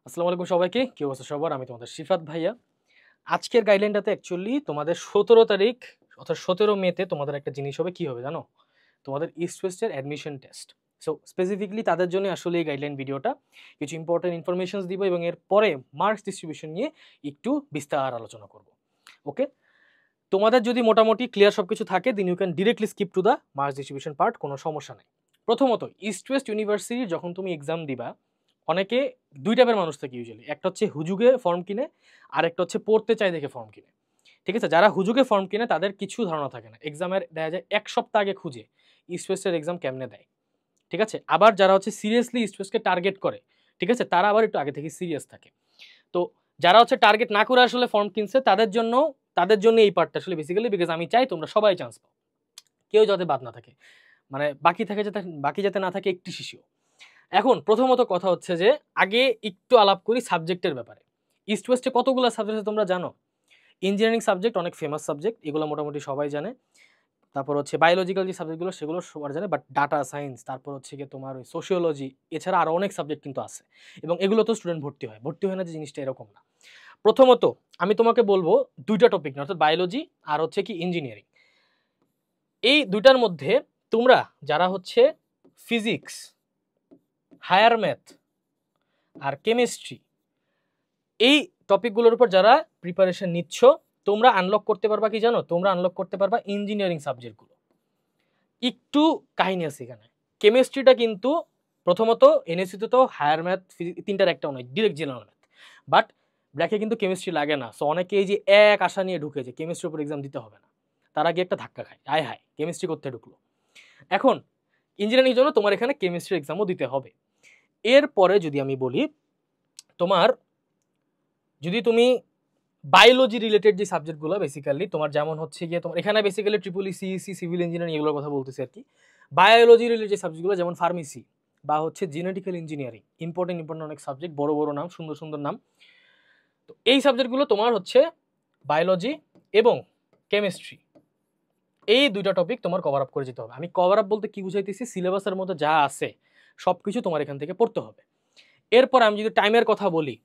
আসসালামু আলাইকুম সবাইকে। কি অবস্থা সবার? আমি তোমাদের শিফাত ভাইয়া। আজকের গাইডলাইনটাতে অ্যাকচুয়ালি তোমাদের ১৭ তারিখ অর্থাৎ ১৭ মেতে তোমাদের একটা জিনিস হবে, কি হবে জানো? তোমাদের ইস্ট ওয়েস্টের অ্যাডমিশন টেস্ট। সো স্পেসিফিকলি তাদের জন্য আসলে এই গাইডলাইন ভিডিওটা। কিছু ইম্পর্টেন্ট ইনফরমেশনস দিব এবং এর পরে মার্কস ডিস্ট্রিবিউশন নিয়ে একটু বিস্তার আলোচনা করব। ওকে? তোমাদের যদি মোটামুটি ক্লিয়ার সবকিছু থাকে then you can directly skip to the marks distribution part, কোনো সমস্যা নাই। প্রথমত ইস্ট ওয়েস্ট ইউনিভার্সিটির যখন তুমি এক্সাম দিবা, অনেকে দুই টাইপের মানুষ থাকে ইউজুয়ালি। একটা হচ্ছে হুজুগে ফর্ম কিনে, আর একটা হচ্ছে পড়তে চাই দেখে ফর্ম কিনে। ঠিক আছে, যারা হুজুগে ফর্ম কিনে তাদের কিছু ধারণা থাকে না, এক্সামের দেখা যায় এক সপ্তাহ আগে খুঁজে ইস্ট ওয়েস্টের এক্সাম কেমনে দেয়। ঠিক আছে, আবার যারা হচ্ছে সিরিয়াসলি ইস্ট ওয়েস্টকে টার্গেট করে, ঠিক আছে, তারা আবার একটু আগে থেকে সিরিয়াস থাকে। তো যারা হচ্ছে টার্গেট না করে আসলে ফর্ম কিনছে তাদের জন্য এই পার্টটা আসলে বেসিক্যালি, বিকজ আমি চাই তোমরা সবাই চান্স পাও, কেউ যাতে বাদ না থাকে, মানে বাকি যাতে না থাকে একটি শিশু। এখন প্রথমত কথা হচ্ছে যে আগে একটু আলাপ করি সাবজেক্টের ব্যাপারে। ইস্ট ওয়েস্টে কতগুলো সাবজেক্ট আছে তোমরা জানো? ইঞ্জিনিয়ারিং সাবজেক্ট অনেক ফেমাস সাবজেক্ট, এগুলো মোটামুটি সবাই জানে। তারপর হচ্ছে বায়োলজিক্যাল যে সাবজেক্টগুলো সেগুলো সবার জানে, বাট ডাটা সায়েন্স, তারপর হচ্ছে গিয়ে তোমার ওই সোশিওলজি, এছাড়া আরও অনেক সাবজেক্ট কিন্তু আছে এবং এগুলো তো স্টুডেন্ট ভর্তি হয় না, যে জিনিসটা এরকম না। প্রথমত আমি তোমাকে বলবো দুইটা টপিক না, অর্থাৎ বায়োলজি আর হচ্ছে কি ইঞ্জিনিয়ারিং, এই দুইটার মধ্যে তোমরা যারা হচ্ছে ফিজিক্স, হায়ার ম্যাথ আর কেমিস্ট্রি, এই টপিকগুলোর উপর যারা প্রিপারেশন নিচ্ছ, তোমরা আনলক করতে পারবা কি জানো? তোমরা আনলক করতে পারবা ইঞ্জিনিয়ারিং সাবজেক্টগুলো। একটু কাহিনী আছে এখানে। কেমিস্ট্রিটা কিন্তু প্রথমত এনএসসিতে তো হায়ার ম্যাথ তিনটার একটাও নয়, ডিরেক্ট জেনারেল ম্যাথ, বাট ব্র্যাকে কিন্তু কেমিস্ট্রি লাগে না। সো অনেকে এই যে এক আশা নিয়ে ঢুকে যে কেমিস্ট্রির উপর এক্সাম দিতে হবে না, তারা গিয়ে একটা ধাক্কা খায়, আয় হায় কেমিস্ট্রি করতে ঢুকলো। এখন ইঞ্জিনিয়ারিং জন্য তোমার এখানে কেমিস্ট্রি এক্সামও দিতে হবে। এরপরে যদি আমি বলি, তোমার যদি তুমি বায়োলজি রিলেটেড যে সাবজেক্টগুলো বেসিক্যালি তোমার, যেমন হচ্ছে গিয়ে তোমার এখানে basically triple CEC, civil engineering, এগুলোর কথা বলতেছি আর কি। বায়োলজি রিলেটেড যে সাবজেক্টগুলো যেমন ফার্মেসি বা হচ্ছে জেনেটিক্যাল ইঞ্জিনিয়ারিং, ইম্পর্টেন্ট অনেক সাবজেক্ট, বড় বড় নাম, সুন্দর সুন্দর নাম। তো এই সাবজেক্টগুলো তোমার হচ্ছে বায়োলজি এবং কেমিস্ট্রি, এই দুইটা টপিক তোমার কভার আপ করে যেতে হবে। আমি কভার আপ বলতে কি বুঝাইতেছি, সিলেবাসের মধ্যে যা আছে সব কিছু তোমার এখান থেকে পড়তে হবে। এরপর আমি যদি টাইমের কথা বলি,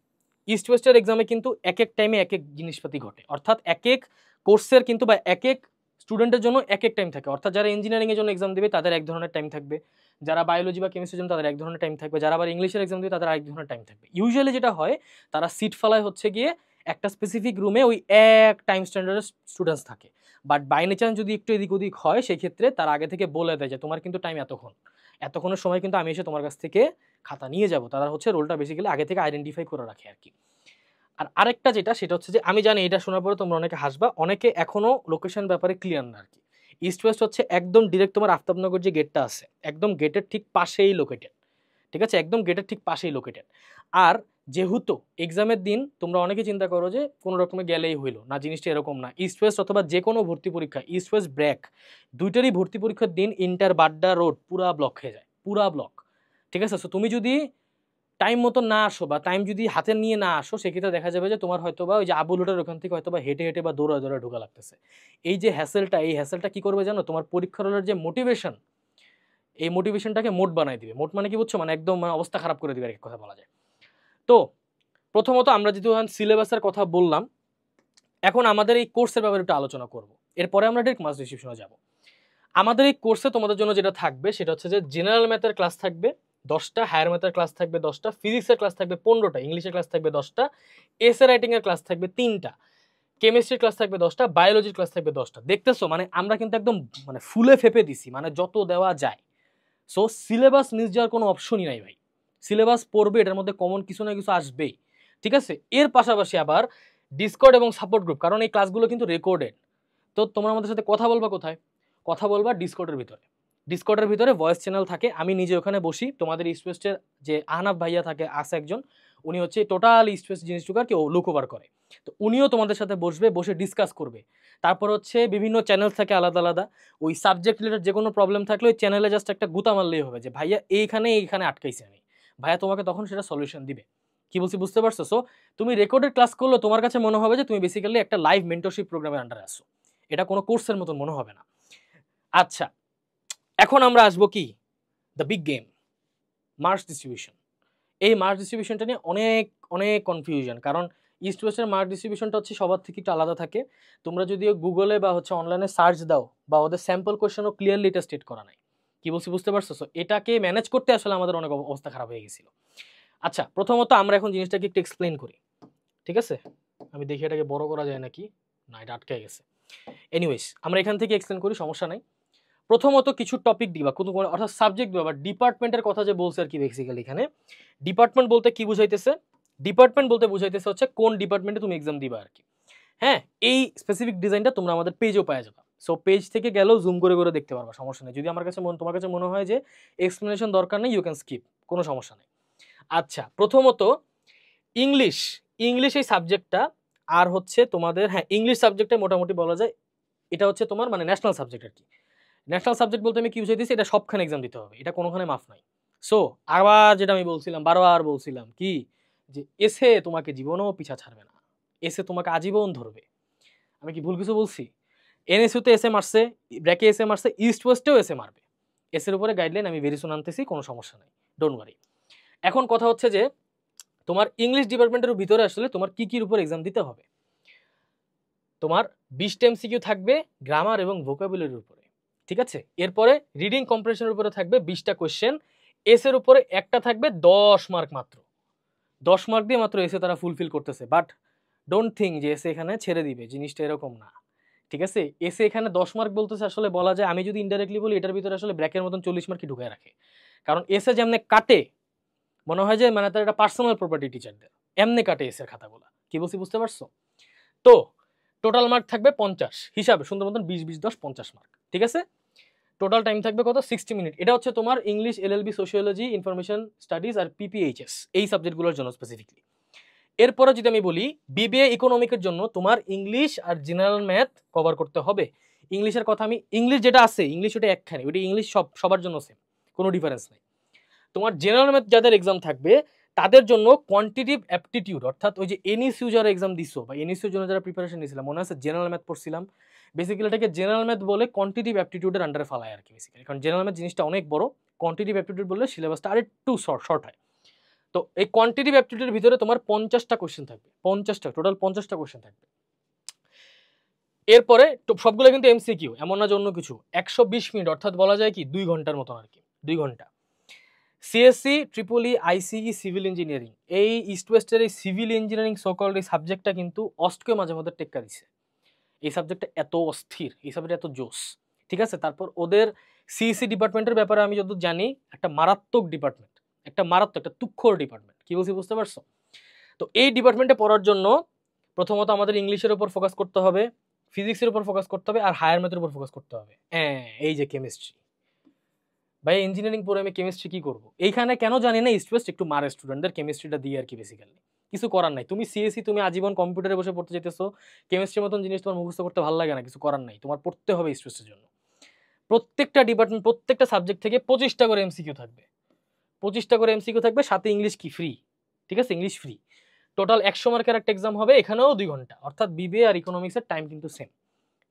ইস্ট ওয়েস্টের এক্সামে কিন্তু এক এক টাইমে এক এক জিনিসপাতি ঘটে, অর্থাৎ এক এক কোর্সের কিন্তু বা এক এক স্টুডেন্টের জন্য এক এক টাইম থাকে। অর্থাৎ যারা ইঞ্জিনিয়ারিং এর জন্য এক্সাম দেবে তাদের এক ধরনের টাইম থাকবে, যারা বায়োলজি বা কেমিস্ট্রির জন্য তাদের এক ধরনের টাইম থাকবে, যারা আবার ইংলিশের এক্সাম দেবে তাদের আরেক ধরনের টাইম থাকবে। ইউজুয়ালি যেটা হয়, তারা সিট ফালায় হচ্ছে গিয়ে একটা স্পেসিফিক রুমে ওই এক টাইম স্ট্যান্ডার্ডের স্টুডেন্টস থাকে, বাট বাই নেচার যদি একটু এদিক ওদিক হয় সেই ক্ষেত্রে তারা আগে থেকে বলে দেয় যে তোমার কিন্তু টাইম এতক্ষণের সময় কিন্তু আমি এসে তোমার কাছ থেকে খাতা নিয়ে যাব। তারা হচ্ছে রোলটা বেসিক্যালি আগে থেকে আইডেন্টিফাই করে রাখে আর কি। আর আরেকটা যেটা, সেটা হচ্ছে যে আমি জানি এটা শোনার পরে তোমরা অনেকে হাসবা, অনেকে এখনো লোকেশন ব্যাপারে ক্লিয়ার না আর কি। ইস্ট ওয়েস্ট হচ্ছে একদম ডিরেক্ট তোমার আফতাবনগর যে গেটটা আছে একদম গেটের ঠিক পাশেই লোকেটেড। ঠিক আছে, একদম গেটের ঠিক পাশেই লোকেটেড। আর যেহেতু এক্সামের দিন তোমরা অনেকে চিন্তা করো যে কোনো রকমে গেলেই হইলো না, জিনিসটা এরকম না। ইস্ট ওয়েস্ট অথবা যে কোনো ভর্তি পরীক্ষা, ইস্ট ওয়েস্ট ব্র্যাক, দুইটারই ভর্তি পরীক্ষার দিন ইন্টার বাড্ডা রোড পুরা ব্লক হয়ে যায়, পুরা ব্লক। ঠিক আছে, সো তুমি যদি টাইম মতো না আসো বা টাইম যদি হাতে নিয়ে না আসো, সেক্ষেত্রে দেখা যাবে যে তোমার হয়তো বা ওই যে আবুল হোটের ওখান থেকে হয়তো বা হেঁটে হেঁটে বা দৌড়া দৌড়া ঢোকা লাগতেছে। এই যে হ্যাসেলটা কি করবে জানো? তোমার পরীক্ষার হলের যে মোটিভেশন, এই মোটিভেশনটাকে মোট বানাই দিবে। মোট মানে কি বুঝছো? মানে একদম মানে অবস্থা খারাপ করে দিবে আর এক কথা বলা যায়। তো প্রথমত আমরা যেহেতু সিলেবাসের কথা বললাম, এখন আমাদের এই কোর্সের ব্যাপারে একটু আলোচনা করব। এরপরে আমরা ডিরেক্ট মাস ডিসক্রিপশনে যাব। আমাদের এই কোর্সে তোমাদের জন্য যেটা থাকবে সেটা হচ্ছে যে জেনারেল ম্যাথের ক্লাস থাকবে 10টা, হায়ার ম্যাথের ক্লাস থাকবে 10টা, ফিজিক্সের ক্লাস থাকবে 15টা, ইংলিশের ক্লাস থাকবে 10টা, এসে রাইটিং এর ক্লাস থাকবে 3টা, কেমিস্ট্রির ক্লাস থাকবে 10টা, বায়োলজির ক্লাস থাকবে 10টা। দেখতেছো মানে আমরা কিন্তু একদম মানে ফুলে ফেপে দিছি, মানে যত দেওয়া যায়। সো সিলেবাস মিস যাওয়ার কোনো অপশনই নাই ভাই। সিলেবাস পড়বে, এটার মধ্যে কমন কিছু না কিছু আসবেই। ঠিক আছে, এর পাশাপাশি আবার ডিসকর্ড এবং সাপোর্ট গ্রুপ, কারণ এই ক্লাসগুলো কিন্তু রেকর্ডেড। তো তোমরা আমাদের সাথে কথা বলবা কোথায়? কথা বলবা ডিসকর্ডের ভিতরে। ডিসকর্ডের ভিতরে ভয়েস চ্যানেল থাকে, আমি নিজে ওখানে বসি। তোমাদের ইস্ট ওয়েস্টের যে আহনাফ ভাইয়া থাকে, আছে একজন, উনি হচ্ছে টোটাল ইস্ট ওয়েস্ট জিনিসটুকু ও লুক ওভার করে। তো উনিও তোমাদের সাথে বসবে, বসে ডিসকাস করবে। তারপর হচ্ছে বিভিন্ন চ্যানেল থাকে আলাদা আলাদা, ওই সাবজেক্ট রিলেটেড যে কোনো প্রবলেম থাকলে ওই চ্যানেলে জাস্ট একটা গুতা মারলেই হবে যে ভাইয়া এইখানে আটকাইছি আমি, ভাইয়া তোমাকে তখন সেটা সলিউশন দিবে। কি বলছি বুঝতে পারছো? সো তুমি রেকর্ডেড ক্লাস করলো, তোমার কাছে মনে হবে যে তুমি বেসিক্যালি একটা লাইভ মেন্টরশিপ প্রোগ্রামের আন্ডারে আসো, এটা কোনো কোর্সের মতন মনে হবে না। আচ্ছা, এখন আমরা আসবো কি the big game, marks distribution. এই মার্ক ডিস্ট্রিবিউশনটা নিয়ে অনেক অনেক কনফিউশন, কারণ ইস্ট ওয়েস্টের মার্ক ডিস্ট্রিবিউশনটা হচ্ছে সবার থেকে একটু আলাদা থাকে। তোমরা যদি গুগলে বা হচ্ছে অনলাইনে সার্চ দাও বা ওদের স্যাম্পল কোয়েশ্চেনও ক্লিয়ারলি এটা স্টেট করা নাই। কি বলছি বুঝতে পারছো? সো এটাকে ম্যানেজ করতে আসলে আমাদের অনেক অবস্থা খারাপ হয়ে গেছিল। আচ্ছা, প্রথমত আমরা এখন জিনিসটাকে একটু এক্সপ্লেন করি, ঠিক আছে? আমি দেখি এটাকে বড় করা যায় নাকি, না এটা আটকে গেছে। এনিওয়েজ আমরা এখান থেকে এক্সপ্লেন করি, সমস্যা নাই। প্রথমত কিছু টপিক দিবা, কোনো অর্থাৎ সাবজেক্ট দিবা, বা ডিপার্টমেন্টের কথা যে বলছে আর কি বেসিক্যালি এখানে। ডিপার্টমেন্ট বলতে কি বুঝাইতেছে? ডিপার্টমেন্ট বলতে বুঝাইতেছে হচ্ছে কোন ডিপার্টমেন্টে তুমি এক্সাম দিবা আর কি। হ্যাঁ, এই স্পেসিফিক ডিজাইনটা তোমরা আমাদের পেজেও পাওয়া যাবে। সো পেজ থেকে গেলেও জুম করে করে দেখতে পারবা, সমস্যা নেই। যদি আমার কাছে তোমার কাছে মনে হয় যে এক্সপ্লেনেশন দরকার নেই, ইউ ক্যান স্কিপ, কোনো সমস্যা নেই। আচ্ছা, প্রথমত ইংলিশ, ইংলিশ এই সাবজেক্টটা আর হচ্ছে তোমাদের, হ্যাঁ ইংলিশ সাবজেক্টে মোটামুটি বলা যায় এটা হচ্ছে তোমার মানে ন্যাশনাল সাবজেক্ট আর কি। ন্যাশনাল সাবজেক্ট বলতে আমি কি বুঝাইতেছি, এটা সবখানে এক্সাম দিতে হবে, এটা কোনোখানে মাফ নাই। সো আবার যেটা আমি বলছিলাম, বারবার বলছিলাম কি, যে এসে তোমাকে জীবনও পিছা ছাড়বে না, এসে তোমাকে আজীবন ধরবে। আমি কি ভুল কিছু বলছি? এনএসইউতে এসে মারছে, ব্র্যাকে এসে মারছে, ইস্ট ওয়েস্টেও এসে মারবে। এসের উপরে গাইডলাইন আমি ভেরি সুন আনতেছি, কোনো সমস্যা নাই, ডোন্ট ওয়ারি। এখন কথা হচ্ছে যে তোমার ইংলিশ ডিপার্টমেন্টের ভিতরে আসলে তোমার কি কির উপর এক্সাম দিতে হবে। তোমার 20টা এমসিকিউ থাকবে গ্রামার এবং ভোকাবুলারির উপরে, ঠিক আছে? এরপরে রিডিং কম্প্রিহেনশনের উপরে থাকবে 20টা কোশ্চেন, এসের উপরে একটা থাকবে 10 মার্ক মাত্র। 10 মার্ক দিয়ে মাত্র এসে তারা ফুলফিল করতেছে, বাট ডোন্ট থিঙ্ক যে এসে এখানে ছেড়ে দিবে, জিনিসটা এরকম না, ঠিক আছে? এসে এখানে 10 মার্ক বলতেছে, আসলে বলা যায় আমি যদি ইনডাইরেক্টলি বলি এটার ভিতরে আসলে ব্র্যাকের মতন 40 মার্কই ঢুকায় রাখে। কারণ এসে যেমনে কাটে, মনে হয় যে মানে তার একটা পার্সোনাল প্রপার্টি টিচারদের, এমনি কাটে এসের খাতাগুলো। কি বলছি বুঝতে পারছো? তো টোটাল মার্ক থাকবে 50 হিসাবে, সুন্দর মতন 20-20-10 50 মার্ক, ঠিক আছে? টোটাল টাইম থাকবে কত? 60 মিনিট। এটা হচ্ছে তোমার English, LLB, sociology, information studies আর পিপিএইচএস এই সাবজেক্টগুলোর জন্য স্পেসিফিকলি। এরপরে যদি আমি বলি বিবিএ ইকোনমিকের জন্য তোমার ইংলিশ আর জেনারেল ম্যাথ কভার করতে হবে। ইংলিশের কথা আমি, ইংলিশ যেটা আছে ইংলিশ ওটা একখানে, ওটা ইংলিশ সবার জন্য সেম, কোনো ডিফারেন্স নেই। তোমার জেনারেল ম্যাথ যাদের এক্সাম থাকবে তাদের জন্য কোয়ান্টিটিভ অ্যাপটিটিউড, অর্থাৎ ওই যে এনইসইউ যারা এক্সাম দিছো বা এনইসইউর জন্য যারা প্রিপারেশন নিয়েছিলাম, মনে আছে জেনারেল ম্যাথ পড়ছিলাম, বেসিক্যালি এটাকে জেনারেল ম্যাথ বলে কোয়ান্টিটিভ অ্যাপটিটিউডের আন্ডারে ফালায় আর কি বেসিক্যালি, কারণ জেনারেল ম্যাথ জিনিসটা অনেক বড়, কোয়ান্টিটিভ অ্যাপটিটিউড বললে সিলেবাসটা আরেকটু শর্ট হয়। তো এই কোয়ান্টিটিভ অ্যাপটিটিউডের ভিতরে তোমার 50টা কোশ্চেন থাকবে, 50টা টোটাল 50টা কোশ্চেন থাকবে। এরপরে সবগুলো কিন্তু এমসিকিউ, এমন না যে অন্য কিছু। 120 মিনিট, অর্থাৎ বলা যায় কি 2 ঘন্টার মতো আর কি, 2 ঘন্টা। সিএসসি, ট্রিপলি, আইসিই, সিভিল ইঞ্জিনিয়ারিং, এই ইস্ট ওয়েস্টের এই সিভিল ইঞ্জিনিয়ারিং সকল এই সাবজেক্টটা কিন্তু অস্টকে মাঝে মধ্যে টেক্কা দিছে। এই সাবজেক্টটা এত অস্থির, এই সাবজেক্ট এত জোস, ঠিক আছে? তারপর ওদের সিইসি ডিপার্টমেন্টের ব্যাপারে আমি যতদূর জানি একটা মারাত্মক ডিপার্টমেন্ট, একটা মারাত্মক, একটা তুক্ষর ডিপার্টমেন্ট। কি বলছি বুঝতে পারছো? তো এই ডিপার্টমেন্টে পড়ার জন্য প্রথমত আমাদের ইংলিশের উপর ফোকাস করতে হবে, ফিজিক্সের উপর ফোকাস করতে হবে, আর হায়ার ম্যাথের উপর ফোকাস করতে হবে। হ্যাঁ, এই যে কেমিস্ট্রি, ভাই ইঞ্জিনিয়ারিং পড়ে আমি কেমিস্ট্রি কি করব? এইখানে কেন জানি না ইস্ট ওয়েস্ট একটু মারে স্টুডেন্টদের কেমিস্ট্রিটা দিয়ে আর কি বেসিক্যালি। কিছু করার নাই, তুমি সিএসসি, তুমি আজীবন কম্পিউটারে বসে পড়তে যেতেছো, কেমিস্ট্রির মতন জিনিস তোমার মুখস্থ করতে ভালো লাগে না, কিছু করার নাই, তোমার পড়তে হবে ইস্ট ওয়েস্টের জন্য। প্রত্যেকটা ডিপার্টমেন্ট, প্রত্যেকটা সাবজেক্ট থেকে 25টা করে এমসিকিউ থাকবে, 25টা করে এমসিকিউ থাকবে, সাথে ইংলিশ কি ফ্রি, ঠিক আছে? English free. টোটাল 100 মার্কের একটা এক্সাম হবে, এখানেও 2 ঘন্টা, অর্থাৎ বিবিএ আর ইকোনমিক্সের টাইম কিন্তু সেম,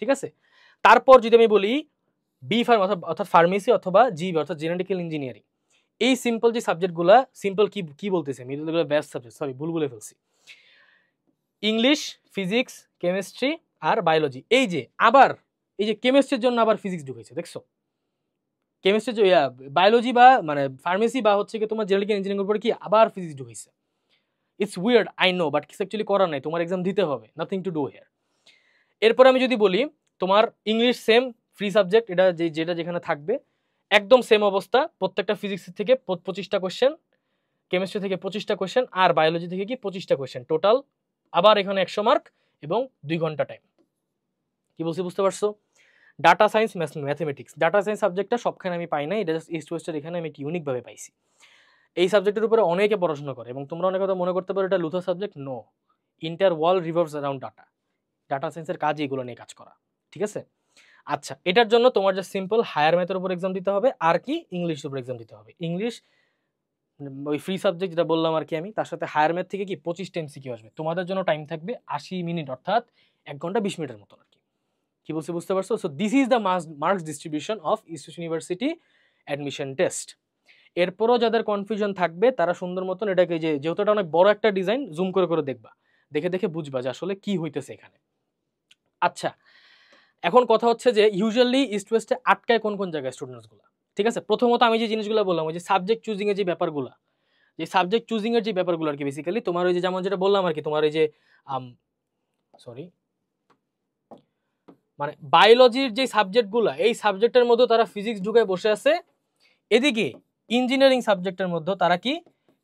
ঠিক আছে? তারপর যদি আমি বলি বি ফার্ম অর্থাৎ ফার্মেসি অথবা জি অর্থাৎ জেনেটিক্যাল ইঞ্জিনিয়ারিং, এই সিম্পল যে সাবজেক্টগুলা, সিম্পল কি কি বলতেছে আমি, এগুলো বেস্ট সাবজেক্ট, সরি ভুল বলে ফেলছি। ইংলিশ, ফিজিক্স, কেমিস্ট্রি আর বায়োলজি। এই যে আবার এই যে কেমিস্ট্রির জন্য আবার ফিজিক্স ঢুকেছে, দেখছো? কেমিস্ট্রি, বায়োলজি বা মানে ফার্মেসি বা হচ্ছে কি তোমার জেনেটিক্যাল ইঞ্জিনিয়ারিং এর উপরে কি আবার ফিজিক্স ঢুকেছে। It's weird, I know, but কিছু অ্যাকচুয়ালি করার নাই, তোমার এক্সাম দিতে হবে, নাথিং টু ডু হিয়ার। এরপর আমি যদি বলি তোমার ইংলিশ সেম ফ্রি সাবজেক্ট, এটা যেটা যেখানে থাকবে একদম সেম অবস্থা, প্রত্যেকটা ফিজিক্স থেকে 25টা কোশ্চেন, কেমিস্ট্রি থেকে 25টা কোশ্চেন, আর বায়োলজি থেকে কি 25টা কোশ্চেন, টোটাল আবার এখানে 100 মার্ক এবং 2 ঘন্টা টাইম। কি বলছি বুঝতে পারছো? Data science, mathematics, data science সাবজেক্টটা সবখানে আমি পাই না, এটা জাস্ট ইস্ট ওয়েস্টের এখানে আমি ইউনিকভাবে পাইছি। এই সাবজেক্টের উপরে অনেকে পড়াশোনা করে এবং তোমরা অনেক কথা মনে করতে পারো এটা লুথার subject, no, entire world revolves around data, data সায়েন্সের কাজই এগুলো নিয়ে কাজ করা, ঠিক আছে? আচ্ছা, এটার জন্য তোমার যে সিম্পল হায়ার ম্যাথের উপর এক্সাম দিতে হবে, আর কি ইংলিশের উপর এক্সাম দিতে হবে। ইংলিশ ওই ফ্রি সাবজেক্ট যেটা বললাম আর কি আমি, তার সাথে হায়ার ম্যাথ থেকে কি 25টা এমসিকিউ আসবে। তোমাদের জন্য টাইম থাকবে 80 মিনিট, অর্থাৎ 1 ঘন্টা 20 মিনিটের মতো আর কি। কি বলছি বুঝতে পারছো? So this is the marks distribution of east West university admission test. এরপরও যাদের কনফিউশন থাকবে তারা সুন্দর মতন এটাকে যেহেতু এটা অনেক বড় একটা ডিজাইন জুম করে করে দেখবা, দেখে দেখে বুঝবা যে আসলে কি হইতেছে এখানে। আচ্ছা, এখন কথা হচ্ছে যে ইউজুয়ালি ইস্ট ওয়েস্টে আটকায় কোন কোন জায়গায় স্টুডেন্টসগুলো, ঠিক আছে? প্রথমত আমি যে জিনিসগুলো বললাম, ওই যে সাবজেক্ট চুজিং এর যে ব্যাপারগুলো, যে সাবজেক্ট চুজিং এর যে ব্যাপারগুলো আর কি, বেসিক্যালি তোমার ওই যে যেমন যেটা বললাম আর কি, তোমার ওই যে সরি মানে বায়োলজির যে সাবজেক্টগুলো, এই সাবজেক্টের মধ্যে তারা ফিজিক্স ঢুকায় বসে আছে, এদিকে ইঞ্জিনিয়ারিং সাবজেক্টের মধ্যে তারা কি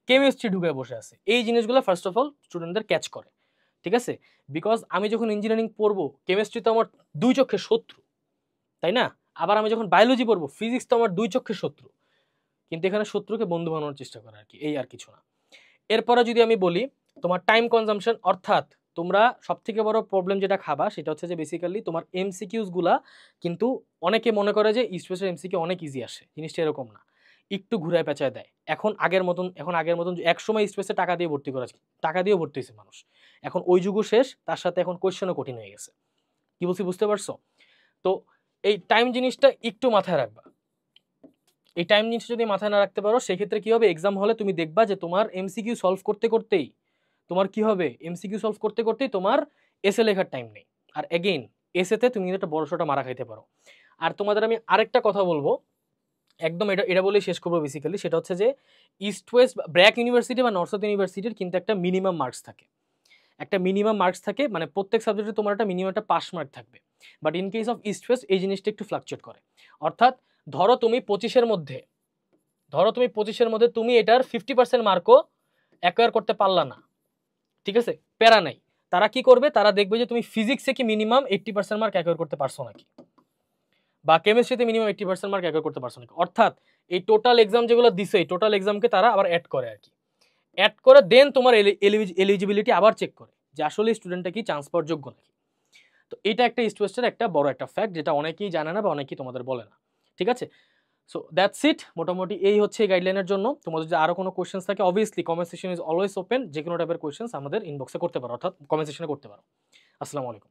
কেমিস্ট্রি ঢুকায় বসে আছে। এই জিনিসগুলো ফার্স্ট অফ অল স্টুডেন্টদের ক্যাচ করে, ঠিক আছে? বিকজ আমি যখন ইঞ্জিনিয়ারিং পড়বো, কেমিস্ট্রি তো আমার দুই চোখের শত্রু, তাই না? আবার আমি যখন বায়োলজি পড়বো, ফিজিক্স তো আমার দুই চোখের শত্রু, কিন্তু এখানে শত্রুকে বন্ধু বানানোর চেষ্টা করা আর কি, এই আর কিছু না। এরপরে যদি আমি বলি তোমার টাইম কনজাম্পশন, অর্থাৎ তোমরা সবথেকে বড় প্রবলেম যেটা খাবা সেটা হচ্ছে যে বেসিক্যালি তোমার এমসিকিউস গুলা, কিন্তু অনেকে মনে করে যে ইস্ট ওয়েস্টের এমসিকিউ অনেক ইজি আসে, জিনিসটা এরকম না, একটু ঘুরায় পেঁচায় দেয়। এখন আগের মতন এক সময় ইস্ট ওয়েস্টে টাকা দিয়ে ভর্তি করা, টাকা দিয়েও ভর্তি হয়েছে মানুষ, এখন ওই যুগও শেষ, তার সাথে এখন কোয়েশ্চেনও কঠিন হয়ে গেছে। কি বলছি বুঝতে পারছো? তো এই টাইম জিনিসটা একটু মাথায় রাখবা। এই টাইম জিনিসটা যদি মাথায় না রাখতে পারো, সেক্ষেত্রে কি হবে, এক্সাম হলে তুমি দেখবা যে তোমার এমসিকিউ সলভ করতে করতেই তোমার কি হবে, এমসিকিউ সলভ করতে করতেই তোমার এসে লেখার টাইম নেই। আর এগেইন এসেতে তুমি কিন্তু একটা বড় সড়ো মারা খাইতে পারো। আর তোমাদের আমি আরেকটা কথা বলবো, একদম এটা এটা বলেই শেষ করবো বেসিক্যালি, সেটা হচ্ছে যে ইস্ট ওয়েস্ট ব্র্যাক ইউনিভার্সিটি বা নর্থ সাউথ ইউনিভার্সিটির কিন্তু একটা মিনিমাম মার্কস থাকে, একটা মিনিমাম মার্কস থাকে, মানে প্রত্যেক সাবজেক্টে তোমার একটা মিনিমাম একটা পাস মার্ক থাকবে। But in case of east West এই জিনিসটা একটু ফ্লাকচুয়েট করে। অর্থাৎ ধরো তুমি 25-এর মধ্যে তুমি এটার 50% মার্কও অ্যাকোয়ার করতে পারলা না, ঠিক আছে, প্যারা নাই। তারা কি করবে, তারা দেখবে যে তুমি ফিজিক্সে কি মিনিমাম 80% মার্ক অ্যাকোয়ার করতে পারছো নাকি, বা কেমিস্ট্রিতে মিনিমাম 80% মার্ক অ্যাকোয়ার করতে পারছো নাকি। অর্থাৎ এই টোটাল এক্সাম যেগুলো দিছে, এই টোটাল এক্সামকে তারা আবার অ্যাড করে আর কি, অ্যাড করে দেন তোমার এলিজিবিলিটি আবার চেক করে যে আসলে স্টুডেন্টটা কি চান্স পাওয়ার যোগ্য নাকি। তো এটা একটা ইস্ট ওয়েস্টের একটা বড় একটা ফ্যাক্ট, যেটা অনেকেই জানে না বা অনেকেই তোমাদের বলে না, ঠিক আছে? সো দ্যাটস ইট, মোটামুটি এই হচ্ছে এই গাইডলাইনের জন্য। তোমাদের যদি আরো কোনো কোয়েশ্চেন্স থাকে, obviously comment section is always open, যে কোনো টাইপের কোয়েশ্চেন্স আমাদের ইনবক্সে করতে পারো, অর্থাৎ কমেন্ট সেকশনে করতে পারো। আসসালামু আলাইকুম।